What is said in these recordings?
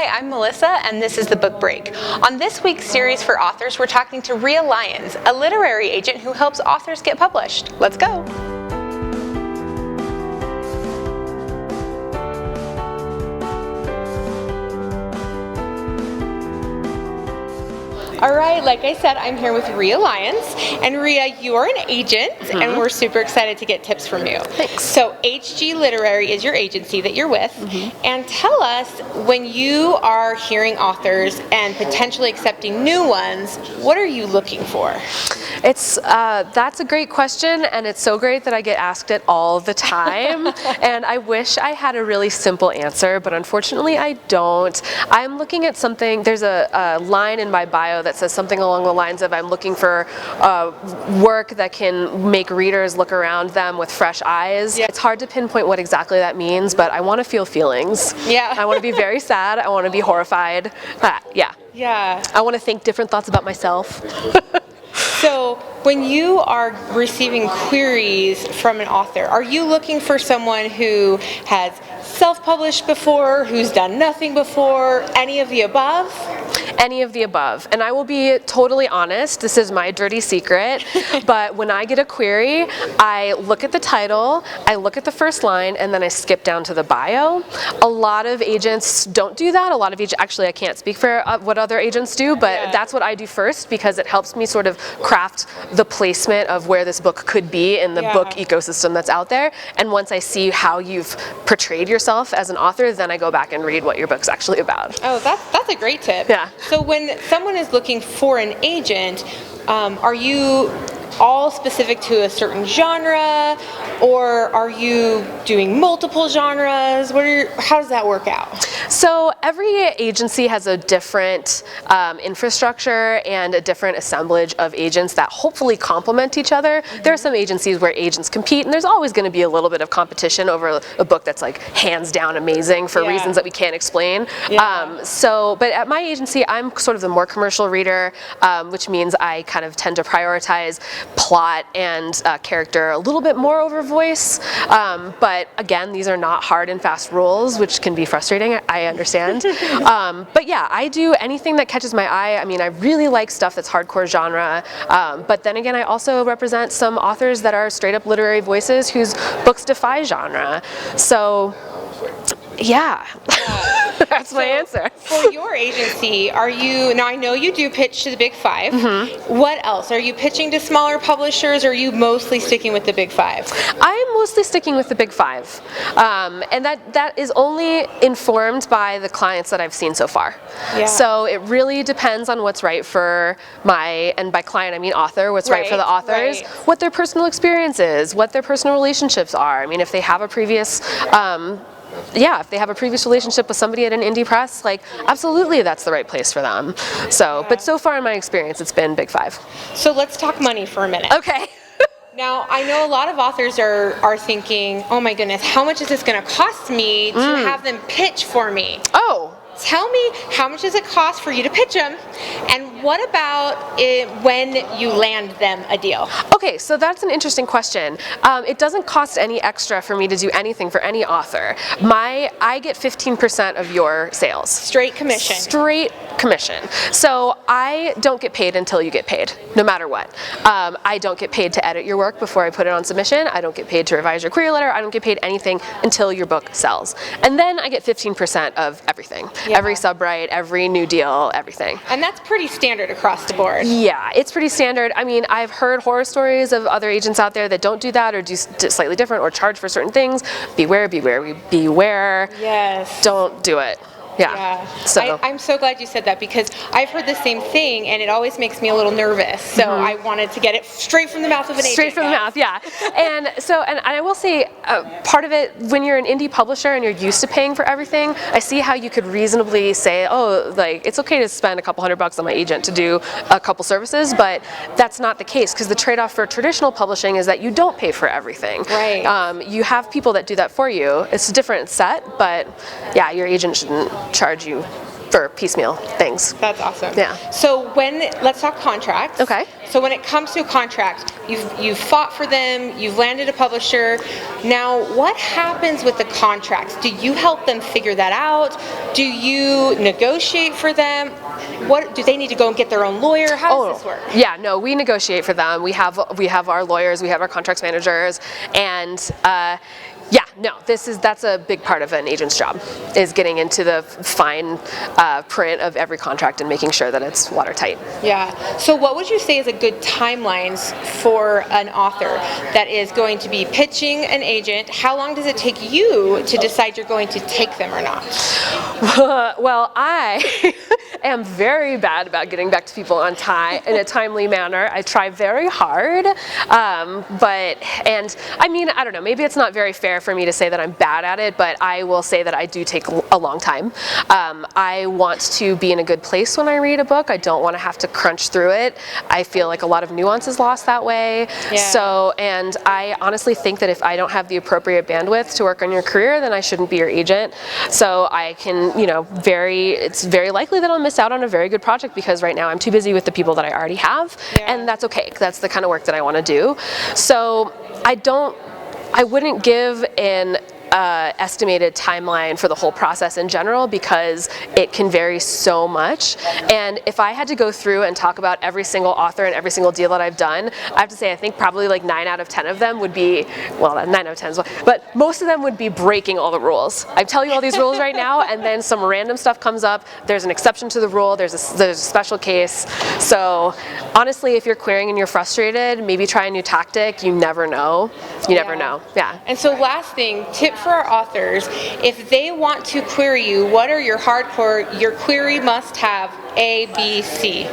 Hi, I'm Melissa, and this is The Book Break. On this week's series for authors, we're talking to Rhea Lyons, a literary agent who helps authors get published. Let's go. All right, like I said, I'm here with Rhea Lyons, and Rhea, you are an agent, and we're super excited to get tips from you. Thanks. So HG Literary is your agency that you're with, and tell us, when you are hearing authors and potentially accepting new ones, what are you looking for? That's a great question, and it's so great that I get asked it all the time, and I wish I had a really simple answer, but unfortunately I don't. I'm looking at something, there's a line in my bio that says something along the lines of I'm looking for work that can make readers look around them with fresh eyes. Yeah. It's hard to pinpoint what exactly that means, but I want to feel feelings. Yeah. I want to be very sad, I want to be horrified. Yeah. I want to think different thoughts about myself. So when you are receiving queries from an author, are you looking for someone who has self-published before, who's done nothing before, any of the above? Any of the above. And I will be totally honest, this is my dirty secret, but when I get a query, I look at the title, I look at the first line, and then I skip down to the bio. A lot of agents don't do that. A lot of agents, actually I can't speak for what other agents do, but that's what I do first because it helps me sort of craft the placement of where this book could be in the book ecosystem that's out there. And once I see how you've portrayed yourself as an author, then I go back and read what your book's actually about. Oh, that's a great tip. Yeah. So when someone is looking for an agent, are you all specific to a certain genre, or are you doing multiple genres? How does that work out? So every agency has a different infrastructure and a different assemblage of agents that hopefully complement each other. There are some agencies where agents compete, and there's always going to be a little bit of competition over a book that's like hands down amazing for reasons that we can't explain. But at my agency, I'm sort of the more commercial reader, which means I kind of tend to prioritize plot and character a little bit more over voice. But again, these are not hard and fast rules, which can be frustrating. I understand. But yeah, I do anything that catches my eye. I mean, I really like stuff that's hardcore genre. But then again, I also represent some authors that are straight up literary voices whose books defy genre. So yeah. That's my answer. For your agency, now I know you do pitch to the big five. What else? Are you pitching to smaller publishers, or are you mostly sticking with the big five? I'm mostly sticking with the big five. And that is only informed by the clients that I've seen so far. Yeah. So it really depends on what's right for and by client I mean author, what's right for the authors, what their personal experience is, what their personal relationships are. I mean, if they have a previous if they have a previous relationship with somebody at an indie press, like absolutely that's the right place for them. So, but so far in my experience, it's been big five. So let's talk money for a minute. Okay. Now, I know a lot of authors are thinking, oh my goodness, how much is this going to cost me to have them pitch for me? Oh. Tell me, how much does it cost for you to pitch them? And what about when you land them a deal? Okay, so that's an interesting question. It doesn't cost any extra for me to do anything for any author. I get 15% of your sales. Straight commission. Straight commission. So I don't get paid until you get paid, no matter what. I don't get paid to edit your work before I put it on submission. I don't get paid to revise your query letter. I don't get paid anything until your book sells. And then I get 15% of everything. Yeah. Every subrite, every new deal, everything. And that's pretty standard across the board. Yeah, it's pretty standard. I mean, I've heard horror stories of other agents out there that don't do that or do slightly different or charge for certain things. Beware, beware, beware. Yes. Don't do it. Yeah. So I'm so glad you said that, because I've heard the same thing and it always makes me a little nervous. So I wanted to get it straight from the mouth of an agent. Straight from the mouth, yeah. And I will say, part of it, when you're an indie publisher and you're used to paying for everything, I see how you could reasonably say, oh, like it's okay to spend a couple $100 on my agent to do a couple services, but that's not the case, because the trade-off for traditional publishing is that you don't pay for everything. Right. You have people that do that for you. It's a different set, but yeah, your agent shouldn't charge you for piecemeal things. That's awesome. Yeah. So let's talk contracts. Okay. So when it comes to a contract, you've fought for them, you've landed a publisher. Now, what happens with the contracts? Do you help them figure that out? Do you negotiate for them? What do they need to go and get their own lawyer? How does this work? Yeah, no, we negotiate for them. We have our lawyers, we have our contracts managers, and yeah, no, that's a big part of an agent's job, is getting into the fine print of every contract and making sure that it's watertight. Yeah. So what would you say is a good timelines for an author that is going to be pitching an agent? How long does it take you to decide you're going to take them or not? Well, I am very bad about getting back to people on time in a timely manner. I try very hard, and I mean, I don't know, maybe it's not very fair for me to say that I'm bad at it, but I will say that I do take a long time. I want to be in a good place when I read a book. I don't want to have to crunch through it. I feel like a lot of nuance is lost that way. Yeah. So, and I honestly think that if I don't have the appropriate bandwidth to work on your career, then I shouldn't be your agent. So I can, it's very likely that I'll miss out on a very good project because right now I'm too busy with the people that I already have, and that's okay. That's the kind of work that I want to do. So I wouldn't give an estimated timeline for the whole process in general because it can vary so much. And if I had to go through and talk about every single author and every single deal that I've done, I have to say I think probably like 9 out of 10 of them would be, well, 9 out of 10 as well, but most of them would be breaking all the rules. I'm telling you all these rules right now, and then some random stuff comes up. There's an exception to the rule. There's a special case. So honestly, if you're querying and you're frustrated, maybe try a new tactic. You never know. You never know. Yeah. And so last thing, tip for our authors, if they want to query you, what are your your query must have A, B, C?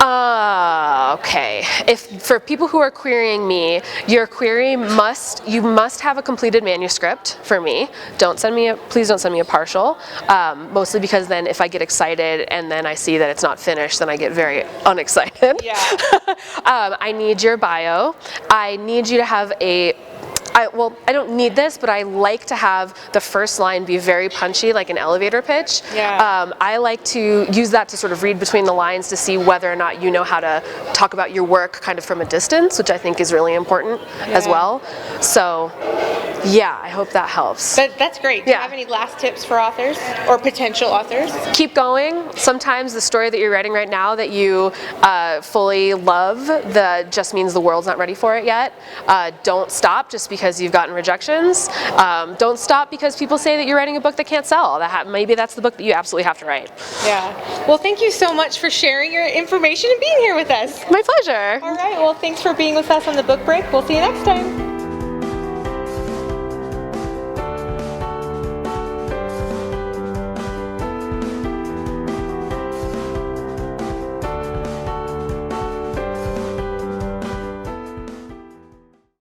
Okay. If for people who are querying me, your query you must have a completed manuscript for me. Please don't send me a partial. Mostly because then if I get excited and then I see that it's not finished, then I get very unexcited. Yeah. I need your bio. I need you to have I don't need this, but I like to have the first line be very punchy, like an elevator pitch. Yeah. I like to use that to sort of read between the lines to see whether or not you know how to talk about your work kind of from a distance, which I think is really important as well. So, yeah, I hope that helps. That's great. Do you have any last tips for authors or potential authors? Keep going. Sometimes the story that you're writing right now that you fully love just means the world's not ready for it yet. Don't stop just because you've gotten rejections. Don't stop because people say that you're writing a book that can't sell. Maybe that's the book that you absolutely have to write. Yeah. Well, thank you so much for sharing your information and being here with us. My pleasure. All right. Well, thanks for being with us on the Book Break. We'll see you next time.